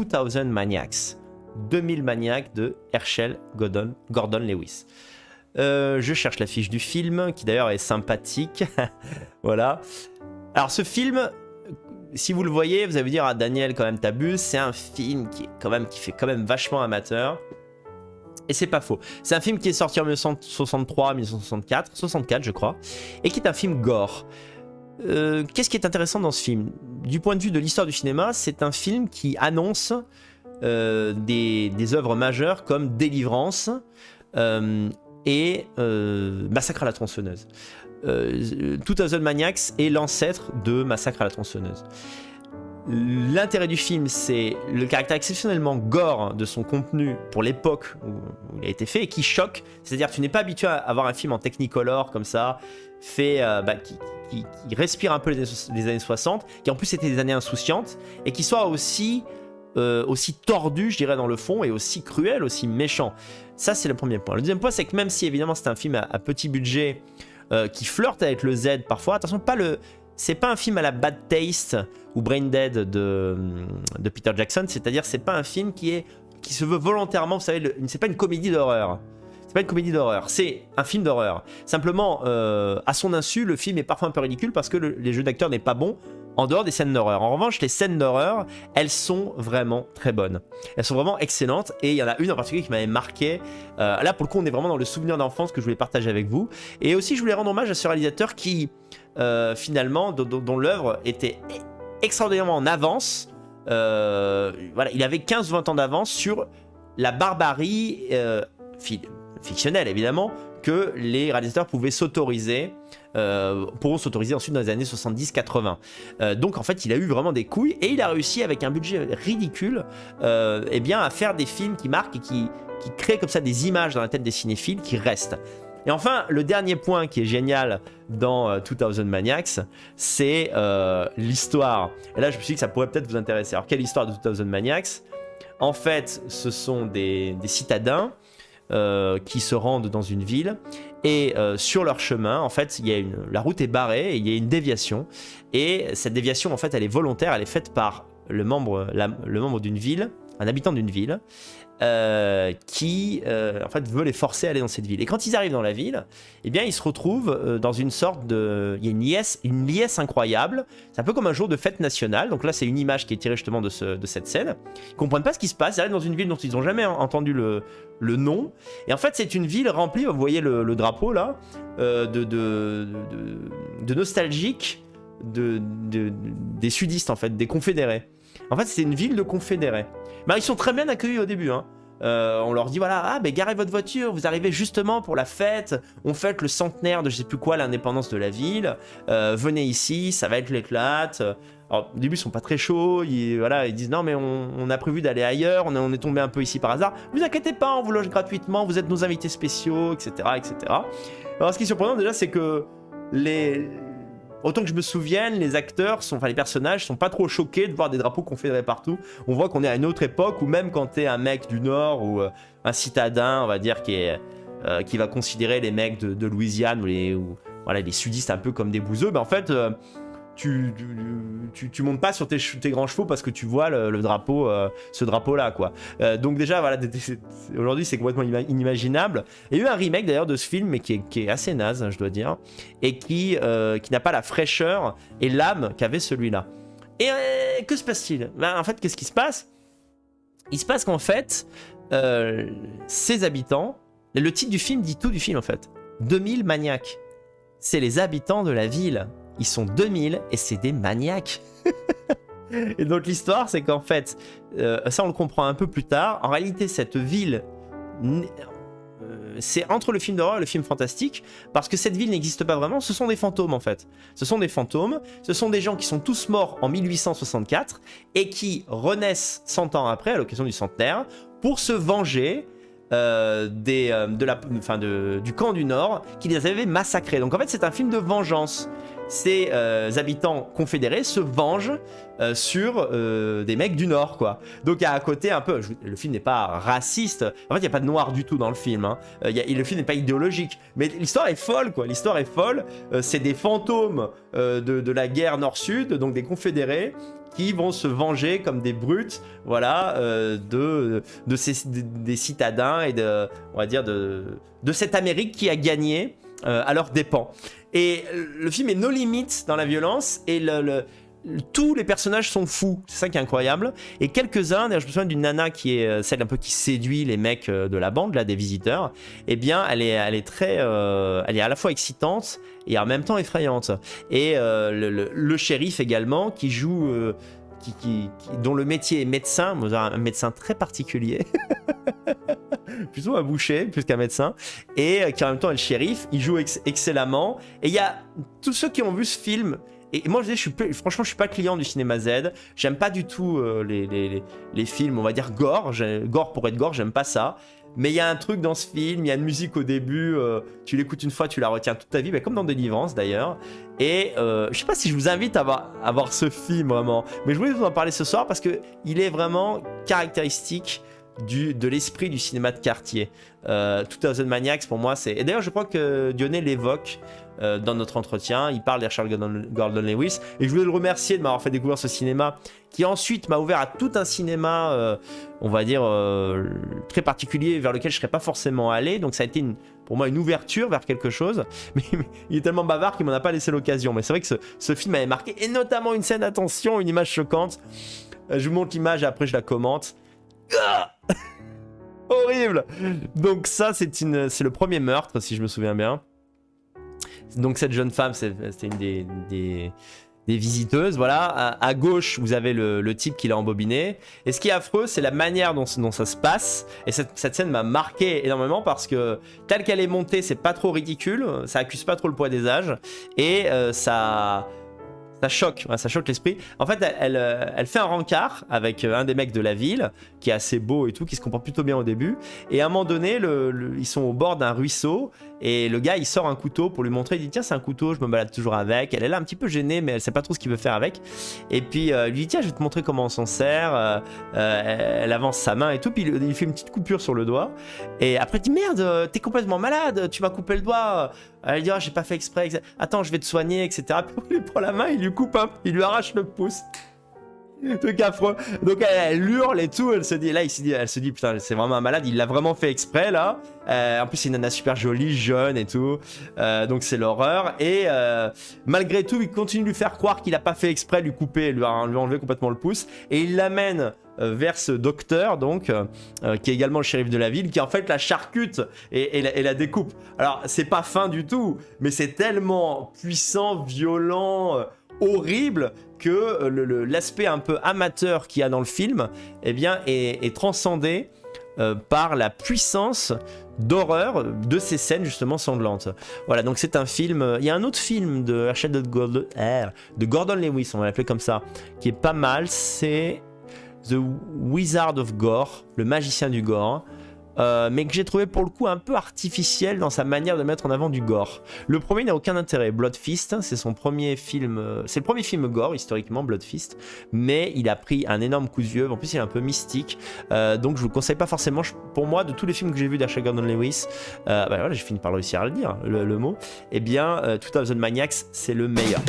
2000 Maniacs. 2000 Maniacs de Herschel Gordon Lewis. Je cherche la fiche du film, qui d'ailleurs est sympathique. Voilà. Alors ce film, si vous le voyez, vous allez vous dire, ah Daniel, quand même t'abuses, c'est un film qui fait quand même vachement amateur. Et c'est pas faux. C'est un film qui est sorti en 1963, 1964, 64 je crois, et qui est un film gore. Qu'est-ce qui est intéressant dans ce film? Du point de vue de l'histoire du cinéma, c'est un film qui annonce des œuvres majeures comme Délivrance et Massacre à la tronçonneuse. 2000 Maniacs est l'ancêtre de Massacre à la tronçonneuse. L'intérêt du film, c'est le caractère exceptionnellement gore de son contenu pour l'époque où il a été fait et qui choque. C'est-à-dire que tu n'es pas habitué à avoir un film en Technicolor comme ça, fait, qui respire un peu les années 60, qui en plus étaient des années insouciantes et qui soit aussi tordu, je dirais, dans le fond, et aussi cruel, aussi méchant. Ça, c'est le premier point. Le deuxième point, c'est que même si évidemment c'est un film à petit budget qui flirte avec le Z parfois, attention, c'est pas un film à la Bad Taste ou Brain Dead de Peter Jackson, c'est-à-dire c'est pas un film qui se veut volontairement, vous savez, c'est pas une comédie d'horreur. C'est pas une comédie d'horreur, c'est un film d'horreur. Simplement, à son insu, le film est parfois un peu ridicule parce que les jeux d'acteurs n'est pas bon en dehors des scènes d'horreur. En revanche, les scènes d'horreur, elles sont vraiment très bonnes. Elles sont vraiment excellentes et il y en a une en particulier qui m'avait marqué. Là, pour le coup, on est vraiment dans le souvenir d'enfance que je voulais partager avec vous. Et aussi, je voulais rendre hommage à ce réalisateur qui, finalement, dont l'œuvre était extraordinairement en avance. Voilà, il avait 15-20 ans d'avance sur la barbarie fictionnelle, évidemment, que les réalisateurs pouvaient s'autoriser, pourront s'autoriser ensuite dans les années 70-80. Donc en fait, il a eu vraiment des couilles et il a réussi avec un budget ridicule eh bien, à faire des films qui marquent et qui créent comme ça des images dans la tête des cinéphiles qui restent. Et enfin, le dernier point qui est génial dans 2000 Maniacs, c'est l'histoire. Et là, je me suis dit que ça pourrait peut-être vous intéresser. Alors, quelle histoire de 2000 Maniacs? En fait, ce sont des citadins qui se rendent dans une ville et sur leur chemin, en fait, la route est barrée et il y a une déviation. Et cette déviation, en fait, elle est volontaire, elle est faite par le membre d'une ville, un habitant d'une ville, qui en fait veut les forcer à aller dans cette ville. Et quand ils arrivent dans la ville, eh bien ils se retrouvent dans une sorte de... Il y a une liesse incroyable. C'est un peu comme un jour de fête nationale. Donc là, c'est une image qui est tirée justement de cette scène. Ils comprennent pas ce qui se passe. Ils arrivent dans une ville dont ils n'ont jamais entendu le nom. Et en fait, c'est une ville remplie, vous voyez le drapeau là, de nostalgiques des sudistes, en fait, des confédérés. En fait, c'est une ville de confédérés. Bah, ils sont très bien accueillis au début, hein. On leur dit voilà, garez votre voiture, vous arrivez justement pour la fête, on fête le centenaire de je sais plus quoi, l'indépendance de la ville, venez ici, ça va être l'éclate. Alors au début ils sont pas très chauds, ils disent non mais on a prévu d'aller ailleurs, on est tombé un peu ici par hasard, vous inquiétez pas, on vous loge gratuitement, vous êtes nos invités spéciaux, etc. etc. Alors ce qui est surprenant déjà, c'est que autant que je me souvienne, les personnages sont pas trop choqués de voir des drapeaux confédérés partout. On voit qu'on est à une autre époque où même quand t'es un mec du Nord ou un citadin, on va dire, qui va considérer les mecs de Louisiane ou les sudistes un peu comme des bouseux, en fait, tu montes pas sur tes grands chevaux parce que tu vois le drapeau, ce drapeau-là, quoi. Donc déjà, aujourd'hui, c'est complètement inimaginable. Il y a eu un remake d'ailleurs de ce film, mais qui est assez naze, je dois dire, et qui n'a pas la fraîcheur et l'âme qu'avait celui-là. Et que se passe-t-il? En fait, qu'est-ce qui se passe? Il se passe qu'en fait, ces habitants, le titre du film dit tout du film en fait. 2000 maniaques. C'est les habitants de la ville. Ils sont 2000 et c'est des maniaques. Et donc l'histoire, c'est qu'en fait, ça on le comprend un peu plus tard, en réalité cette ville, c'est entre le film d'horreur et le film fantastique, parce que cette ville n'existe pas vraiment, ce sont des fantômes en fait. Ce sont des fantômes, ce sont des gens qui sont tous morts en 1864 et qui renaissent 100 ans après, à l'occasion du centenaire, pour se venger du camp du Nord qui les avait massacrés. Donc en fait c'est un film de vengeance. Ces habitants confédérés se vengent sur des mecs du Nord, quoi. Donc il y a à côté un peu, le film n'est pas raciste, en fait il n'y a pas de noir du tout dans le film, hein. Le film n'est pas idéologique, mais l'histoire est folle, quoi. L'histoire est folle, c'est des fantômes de la guerre Nord-Sud, donc des confédérés, qui vont se venger comme des brutes, voilà, des citadins et on va dire de cette Amérique qui a gagné à leurs dépens. Et le film est no limite dans la violence et tous les personnages sont fous, c'est ça qui est incroyable. Et quelques-uns, d'ailleurs je me souviens d'une nana qui est celle un peu qui séduit les mecs de la bande, là, des visiteurs. Eh bien, elle est elle est à la fois excitante et en même temps effrayante. Et le shérif également, qui joue, dont le métier est médecin, un médecin très particulier. Plutôt un boucher plus qu'un médecin, et qui en même temps est le shérif. Il joue excellemment. Et il y a tous ceux qui ont vu ce film. Et moi, franchement, je suis pas client du cinéma Z. J'aime pas du tout les films, on va dire gore. Gore pour être gore, j'aime pas ça. Mais il y a un truc dans ce film, il y a une musique au début, tu l'écoutes une fois, tu la retiens toute ta vie, comme dans Délivrance d'ailleurs. Et je sais pas si je vous invite à voir ce film vraiment, mais je voulais vous en parler ce soir parce qu'il est vraiment caractéristique de l'esprit du cinéma de quartier. 2000 Maniacs pour moi c'est... Et d'ailleurs je crois que Dionnet l'évoque dans notre entretien, il parle d'Herschel Gordon Lewis, et je voulais le remercier de m'avoir fait découvrir ce cinéma qui ensuite m'a ouvert à tout un cinéma on va dire très particulier vers lequel je serais pas forcément allé. Donc ça a été pour moi une ouverture vers quelque chose, mais il est tellement bavard qu'il m'en a pas laissé l'occasion. Mais c'est vrai que ce film m'avait marqué, et notamment une scène, attention, une image choquante. Je vous montre l'image et après je la commente. Horrible. Donc ça c'est le premier meurtre si je me souviens bien. Donc cette jeune femme c'était une des visiteuses, voilà. À gauche vous avez le type qui l'a embobiné, et ce qui est affreux c'est la manière dont ça se passe. Et cette scène m'a marqué énormément parce que telle qu'elle est montée c'est pas trop ridicule, ça accuse pas trop le poids des âges, et ça choque l'esprit. En fait, elle fait un rencard avec un des mecs de la ville, qui est assez beau et tout, qui se comporte plutôt bien au début. Et à un moment donné, ils sont au bord d'un ruisseau, et le gars, il sort un couteau pour lui montrer. Il dit, tiens, c'est un couteau, je me balade toujours avec. Elle est là un petit peu gênée, mais elle sait pas trop ce qu'il veut faire avec. Et puis, il lui dit, tiens, je vais te montrer comment on s'en sert. Elle avance sa main et tout, puis il fait une petite coupure sur le doigt. Et après, il dit, merde, t'es complètement malade, tu m'as coupé le doigt. Elle dit, oh, j'ai pas fait exprès, attends, je vais te soigner, etc. Puis il lui prend la main, il lui coupe il lui arrache le pouce. Truc affreux. Donc elle hurle et tout, elle se dit putain, c'est vraiment un malade, il l'a vraiment fait exprès là. En plus c'est une nana super jolie, jeune et tout, donc c'est l'horreur. Et malgré tout il continue de lui faire croire qu'il a pas fait exprès, lui couper, lui enlever complètement le pouce, et il l'amène vers ce docteur donc qui est également le shérif de la ville, qui en fait la charcute et la découpe. Alors c'est pas fin du tout, mais c'est tellement puissant, violent, horrible, que l'aspect un peu amateur qu'il y a dans le film, eh bien, est transcendé par la puissance d'horreur de ces scènes justement sanglantes. Voilà, donc c'est un film. Il y a un autre film de Herschel de Gordon Lewis, on va l'appeler comme ça, qui est pas mal. C'est The Wizard of Gore, le magicien du gore. Mais que j'ai trouvé pour le coup un peu artificiel dans sa manière de mettre en avant du gore. Le premier n'a aucun intérêt. Blood Fist, c'est son premier film, c'est le premier film gore historiquement, Blood Fist, mais il a pris un énorme coup de vieux. En plus il est un peu mystique, donc je vous le conseille pas forcément. Pour moi, de tous les films que j'ai vus d'Herschel Gordon Lewis, voilà, j'ai fini par réussir à le dire, le mot, eh bien 2000 Maniacs c'est le meilleur.